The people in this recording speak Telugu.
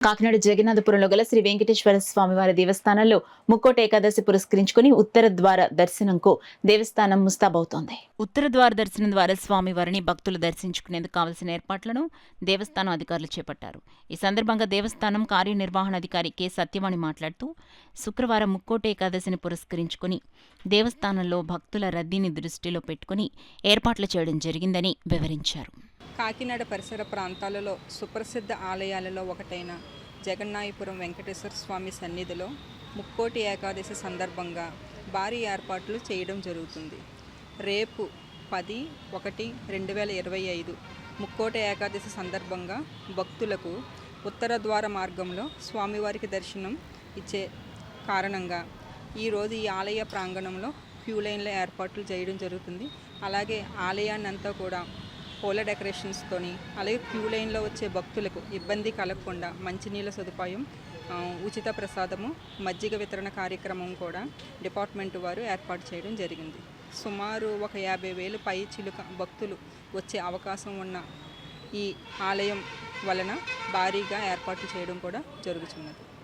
కాకినాడ జగన్నాథపురంలో గల శ్రీ వెంకటేశ్వర స్వామివారి దేవస్థానంలో ముక్కోటి ఏకాదశి పురస్కరించుకుని ఉత్తర ద్వార దర్శనంకు దేవస్థానం ముస్తాబవుతోంది. ఉత్తర ద్వార దర్శనం ద్వారా స్వామివారిని భక్తులు దర్శించుకునేందుకు కావలసిన ఏర్పాట్లను దేవస్థానం అధికారులు చేపట్టారు. ఈ సందర్భంగా దేవస్థానం కార్యనిర్వహణాధికారి కె సత్యవాణి మాట్లాడుతూ, శుక్రవారం ముక్కోటి ఏకాదశిని పురస్కరించుకుని దేవస్థానంలో భక్తుల రద్దీని దృష్టిలో పెట్టుకుని ఏర్పాట్లు చేయడం జరిగిందని వివరించారు. కాకినాడ పరిసర ప్రాంతాలలో సుప్రసిద్ధ ఆలయాలలో ఒకటైన జగన్నాయపురం వెంకటేశ్వర స్వామి సన్నిధిలో ముక్కోటి ఏకాదశి సందర్భంగా భారీ ఏర్పాట్లు చేయడం జరుగుతుంది. రేపు 10/1/2025 ముక్కోటి ఏకాదశి సందర్భంగా భక్తులకు ఉత్తర ద్వార మార్గంలో స్వామివారికి దర్శనం ఇచ్చే కారణంగా ఈరోజు ఈ ఆలయ ప్రాంగణంలో క్యూ లైన్ల ఏర్పాట్లు చేయడం జరుగుతుంది. అలాగే ఆలయాన్ని అంతా కూడా పూల డెకరేషన్స్తోని, అలాగే క్యూ లైన్లో వచ్చే భక్తులకు ఇబ్బంది కలగకుండా మంచినీళ్ళ సదుపాయం, ఉచిత ప్రసాదము, మజ్జిగ వితరణ కార్యక్రమం కూడా డిపార్ట్మెంట్ వారు ఏర్పాటు చేయడం జరిగింది. సుమారు ఒక 50,000 పై చిలుక భక్తులు వచ్చే అవకాశం ఉన్న ఈ ఆలయం వలన భారీగా ఏర్పాట్లు చేయడం కూడా జరుగుతున్నది.